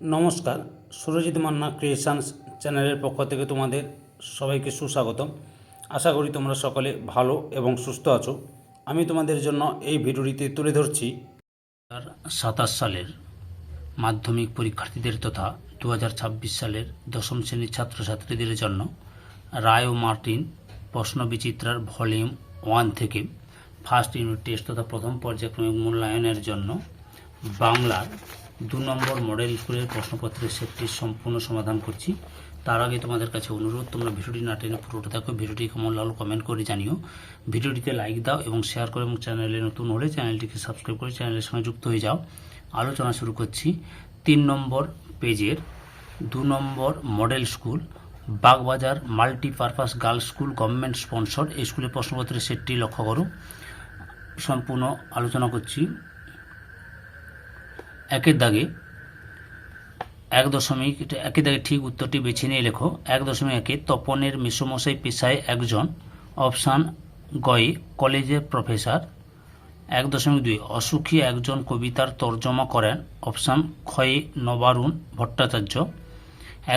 নমস্কার, সুরজিৎ মান্না ক্রিয়েশনস চ্যানেলের পক্ষ থেকে তোমাদের সবাইকে সুস্বাগতম। আশা করি তোমরা সকলে ভালো এবং সুস্থ আছো। আমি তোমাদের জন্য এই ভিডিওটিতে তুলে ধরছি 2027 সালের মাধ্যমিক পরীক্ষার্থীদের তথা 2026 সালের দশম শ্রেণীর ছাত্রছাত্রীদের জন্য রায় ও মার্টিন প্রশ্নবিচিত্রার ভলিউম 1 থেকে ফার্স্ট ইউনিট টেস্ট তথা প্রথম পর্যায়ক্রমিক মূল্যায়নের জন্য বাংলার 2 নম্বর মডেল স্কুলের প্রশ্নপত্রের সেটটির সম্পূর্ণ সমাধান করছি। তার আগে তোমাদের কাছে অনুরোধ, তোমরা ভিডিওটি না টেনে পুরোটা দেখো। ভিডিওটি কেমন লাগলো কমেন্ট করে জানিও। ভিডিওটিতে লাইক দাও এবং শেয়ার করো, এবং চ্যানেলে নতুন হলে চ্যানেলটিকে সাবস্ক্রাইব করে চ্যানেলের সঙ্গে যুক্ত হয়ে যাও। আলোচনা শুরু করছি। 3 নম্বর পেজের 2 number model school Bagbazar multipurpose girls school government sponsor এই স্কুলের প্রশ্নপত্রের সেটটি লক্ষ্য করো। সম্পূর্ণ আলোচনা করছি। একের দাগে 1.1 দাগে ঠিক উত্তরটি বেছে নিয়ে লেখো। 1.1 তপনের মেসোমশাই পেশায় একজন। অপশান গয়ে কলেজের প্রফেসর। 1.2 অসুখী একজন কবিতার তর্জমা করেন। অপশান ক্ষয়ে নবারুণ ভট্টাচার্য।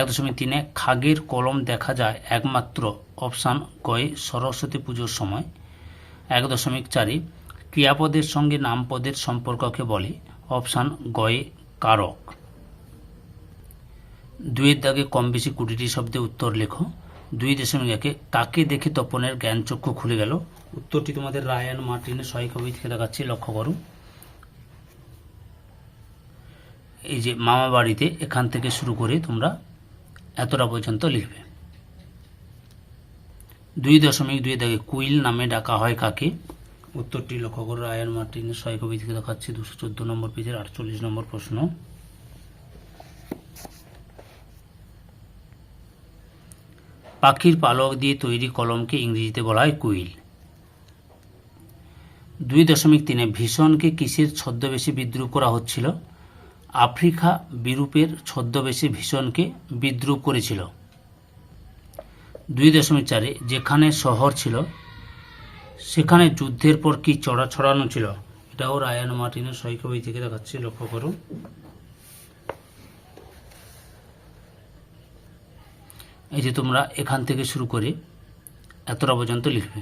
1.3 খাগের কলম দেখা যায় একমাত্র। অপশান গয়ে সরস্বতী পুজোর সময়। 1.4 ক্রিয়াপদের সঙ্গে নামপদের সম্পর্ককে বলে। অপশান গয়ে কারক। 2 দাগে কম বেশি 20টি শব্দে উত্তর লেখো। 2.1 কাকে দেখে তপনের জ্ঞানচক্ষু খুলে গেল। উত্তরটি তোমাদের রায় অ্যান্ড মার্টিনের সহায়িকা বই থেকে দেখাচ্ছি, লক্ষ্য করো। এই যে মামা বাড়িতে, এখান থেকে শুরু করে তোমরা এতটা পর্যন্ত লিখবে। 2.2 দাগে কুইল নামে ডাকা হয় কাকে। উত্তরটি লক্ষ্য করো, রায় অ্যান্ড মার্টিনের সহায়িকা বই থেকে দেখাচ্ছি, 214 নম্বর পেজের 48 নম্বর প্রশ্ন। পাখির পালক দিয়ে তৈরি কলমকে ইংরেজিতে বলা হয় কুইল। 2.3 ভীষণকে কিসের ছদ্মবেশে বিদ্রুপ করা হচ্ছিল। আফ্রিকা বিরূপের ছদ্মবেশে ভীষণকে বিদ্রুপ করেছিল। 2.4 যেখানে শহর ছিল সেখানে যুদ্ধের পর কি চড়া ছড়ানো ছিল। এটাও রায় অ্যান্ড মার্টিনের সহায়িকা বই থেকে দেখাচ্ছি, লক্ষ্য করো। এই যে তোমরা এখান থেকে শুরু করে এতটা পর্যন্ত লিখবে।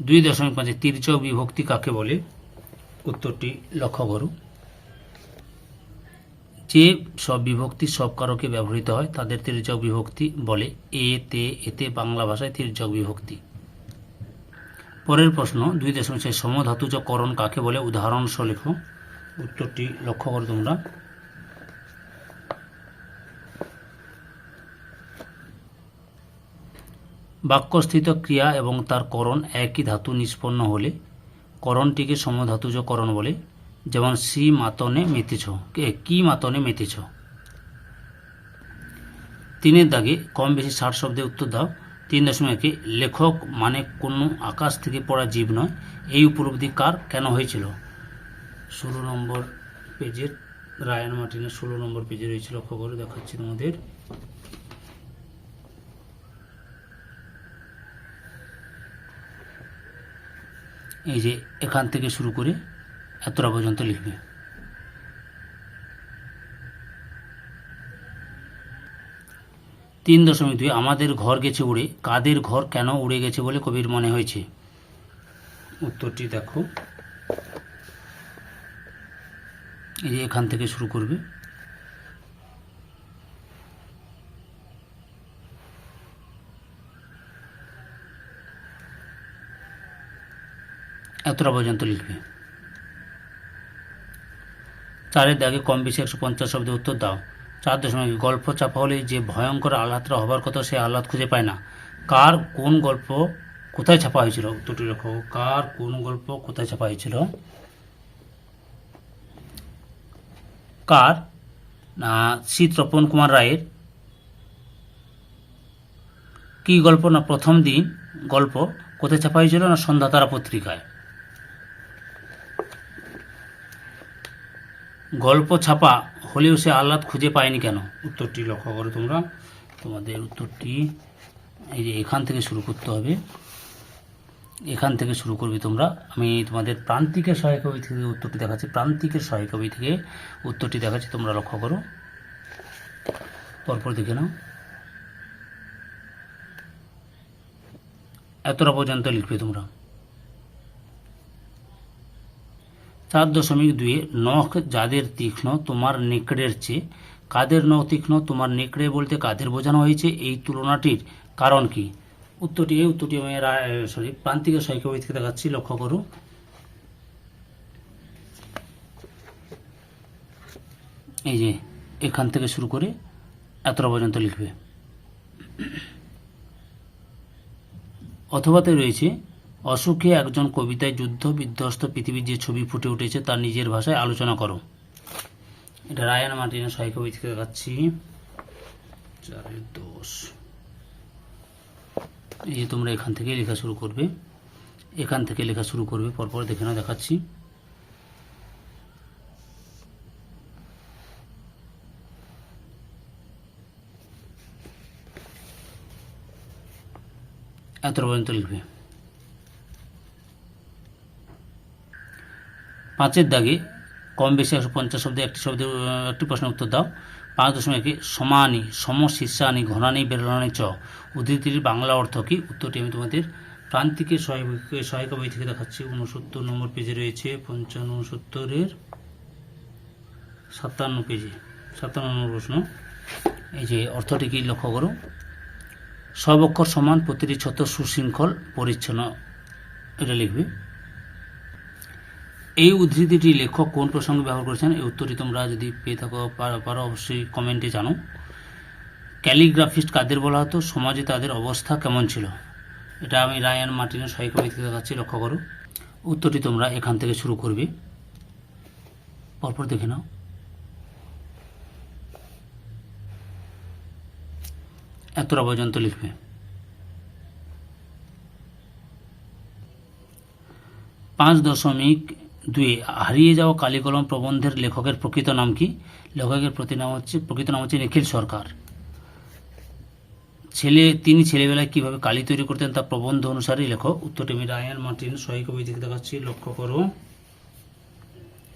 2.5 তির্যক বিভক্তি কাকে বলে। উত্তরটি লক্ষ্য করো। যে সব বিভক্তি সব কারকে ব্যবহৃত হয় তাদের তির্যক বিভক্তি বলে। এ তে এতে বাংলা ভাষায় তির্যক বিভক্তি। পরের প্রশ্ন 2.6 সমধাতুজ করণ কাকে বলে, উদাহরণ সহ লেখো। উত্তরটি লক্ষ্য করো তোমরা। বাক্যস্থিত ক্রিয়া এবং তার করণ একই ধাতু নিষ্পন্ন হলে করণটিকে সমধাতুজ করণ বলে। যেমন সি মাতনে মেতেছ, কি মাতনে মেতেছ। 3 দাগে কম বেশি 60 শব্দে উত্তর দাও। 3.1 লেখক মানে কোনো আকাশ থেকে পড়া জীব নয়। এই উপলব্ধি কার কেন হয়েছিল। 16 নম্বর পেজের রায় অ্যান্ড মার্টিনের 16 নম্বর পেজে রয়েছে, লক্ষ্য করে দেখাচ্ছি তোমাদের। এই যে এখান থেকে শুরু করে এতটা পর্যন্ত লিখবে। 3.2 আমাদের ঘর গেছে উড়ে, কাদের ঘর কেন উড়ে গেছে বলে কবির মনে হয়েছে। উত্তরটি দেখো, এই যে এখান থেকে শুরু করবে। এতটা পর্যন্ত লিখবে। 4 দাগে কম বেশি 150 শব্দে উত্তর দাও। 4.1 গল্প চাপা হলে যে ভয়ঙ্কর আহ্লাদটা হবার কথা সে আহ্লাদ খুঁজে পায় না। কার কোন গল্প কোথায় ছাপা হয়েছিল। উত্তরটি লেখো, কার কোন গল্প কোথায় ছাপা হয়েছিল। কার শ্রী তপন কুমার রায়ের কি গল্প না প্রথম দিন গল্প কোথায় ছাপা হয়েছিল না সন্ধ্যাতারা পত্রিকায়। গল্প ছাপা হলেও সে আহ্লাদ খুঁজে পায়নি কেন। উত্তরটি লক্ষ্য করো তোমরা। তোমাদের উত্তরটি এই যে এখান থেকে শুরু করতে হবে। এখান থেকে শুরু করবে তোমরা। আমি তোমাদের প্রান্তিকের সহায়িকা বই থেকে উত্তরটি দেখাচ্ছি, প্রান্তিকের সহায়িকা বই থেকে উত্তরটি দেখাচ্ছি, তোমরা লক্ষ্য করো, পরপর দেখে নাও। এতটা পর্যন্ত লিখবে তোমরা। 4.2 নখ যাদের তীক্ষ্ণ তোমার নেকড়ের চেয়ে, কাদের নখ তীক্ষ্ণ তোমার নেকড়ে বলতে কাদের বোঝানো হয়েছে, এই তুলনাটির কারণ কি? উত্তরটি আমি প্রান্তিকের সহায়িকা বই থেকে দেখাচ্ছি, লক্ষ্য করো। এই যে এখান থেকে শুরু করে এতটা পর্যন্ত লিখবে। অথবাতে রয়েছে অসুখে একজন কবিতায় যুদ্ধ বিধ্বস্ত পৃথিবীর যে ছবি ফুটে উঠেছে তার নিজের ভাষায় আলোচনা করো। এটা রায়ান মার্টিনের সহায়িকা বই থেকে দেখাচ্ছি, 4-10। এই যে তোমরা এখান থেকে লেখা শুরু করবে, এখান থেকে লেখা শুরু করবে, পরপর দেখে নাও, দেখাচ্ছি। এত পর্যন্ত লিখবে। 5-এর দাগে কম বেশি 150 শব্দে একটি প্রশ্নের উত্তর দাও। 5.1 সমানি সমশীর্ষানি ঘনানি বেরলানি চ উদ্ধৃতির বাংলা অর্থ কী? উত্তরটি আমি তোমাদের প্রান্তিকের সহায়িকা বই থেকে দেখাচ্ছি, 69 নম্বর পেজে রয়েছে, 55-69-এর 57 পেজে, 57 নম্বর প্রশ্ন। এই যে অর্থটি কি লক্ষ্য করো। সব অক্ষর সমান, প্রতিটি ছত্র সুশৃঙ্খল পরিচ্ছন্ন, এটা লিখবে। এই উদ্ধৃতিটি লেখক কোন প্রসঙ্গে ব্যবহার করেছেন? এই উত্তরটি তোমরা যদি পেয়ে থাকো পারো অবশ্যই কমেন্টে জানো। ক্যালিগ্রাফিস্ট কাদের বলা হতো? সমাজে তাদের অবস্থা কেমন ছিল? এটা আমি রায়ান মার্টিনের সহায়িকা বই থেকে দেখাচ্ছি, লক্ষ্য করো। উত্তরটি তোমরা এখান থেকে শুরু করবে, পরপর দেখে নাও। এতটা পর্যন্ত লিখবে। 5.2 হারিয়ে যাওয়া কালিকলম প্রবন্ধের লেখকের প্রকৃত নাম কি? লেখকের প্রকৃত নাম হচ্ছে নিখিল সরকার। তিনি ছেলেবেলায় কিভাবে কালি তৈরি করতেন তা প্রবন্ধ অনুসারে লেখক। উত্তরটি আমি রায়ান মার্টিন সহায়িকা বই থেকে দেখাচ্ছি, লক্ষ্য করো।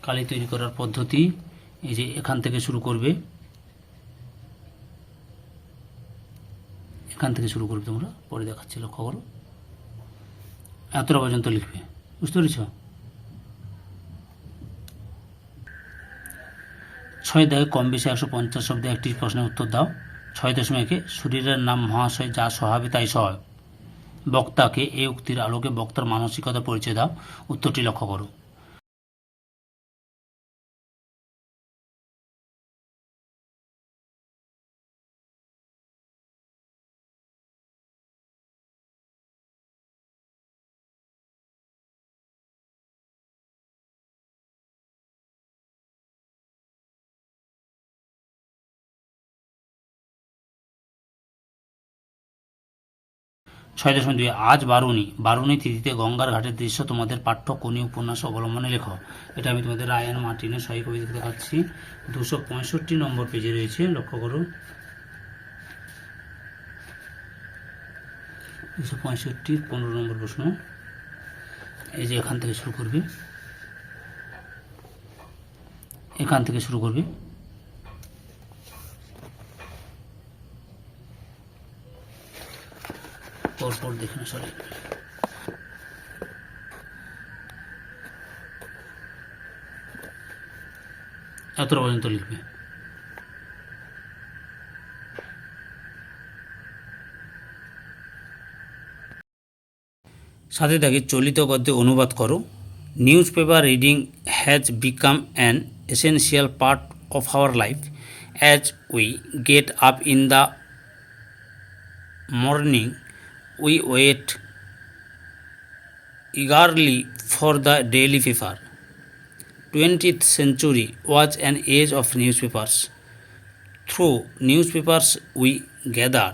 কালি তৈরি করার পদ্ধতি এই যে এখান থেকে শুরু করবে, এখান থেকে শুরু করবে তোমরা, পরে দেখাচ্ছি, লক্ষ্য করো। এতটা পর্যন্ত লিখবে, বুঝতে পেরেছ? 6 দাগে কম বেশি 150 শব্দে একটি প্রশ্নের উত্তর দাও। 6.1 শরীরের নাম মহাশয়, যা স্বভাবে তাই সহায়। বক্তাকে এই উক্তির আলোকে বক্তার মানসিকতা পরিচয় দাও। উত্তরটি লক্ষ্য করো। ছয় 6.2 আজ বারুণী তিথিতে গঙ্গার ঘাটের দৃশ্য তোমাদের পাঠ্য কোন উপন্যাস অবলম্বনে লেখো। এটা আমি তোমাদের রায়ান মার্টিনের সহায়িকা বই থেকে দেখাচ্ছি, 265 নম্বর পেজে রয়েছে, লক্ষ্য করো। 265 15 নম্বর প্রশ্ন। এই যে এখান থেকে শুরু করবে, এখান থেকে শুরু করবে। পরপর দেখে না, সরি। এতটা পর্যন্ত লিখবে। সাথে থাকে চলিত গদ্যে অনুবাদ করো। News paper reading has become an essential part of our life as we get up in the morning we wait eagerly for the daily paper. 20th century was an age of newspapers. Through newspapers we gather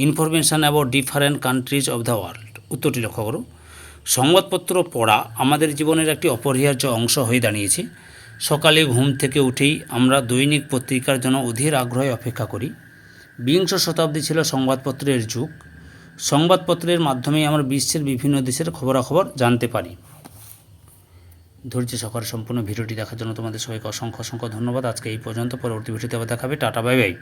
information about different countries of the world. উত্তরটি লক্ষ্য করো। সংবাদপত্র পড়া আমাদের জীবনের একটি অপরিহার্য অংশ হয়ে দাঁড়িয়েছে। সকালে ঘুম থেকে উঠেই আমরা দৈনিক পত্রিকার জন্য অধীর আগ্রহে অপেক্ষা করি। বিংশ শতাব্দী ছিল সংবাদপত্রের যুগ। সংবাদপত্রের মাধ্যমেই আমরা বিশ্বের বিভিন্ন দেশের খবরাখবর জানতে পারি। ধৈর্য সহকারে সম্পূর্ণ ভিডিওটি দেখার জন্য তোমাদের সবাইকে অসংখ্য অসংখ্য ধন্যবাদ। আজকে এই পর্যন্ত, পরবর্তী ভিডিওতে আবার দেখাবে। Tata, bye bye.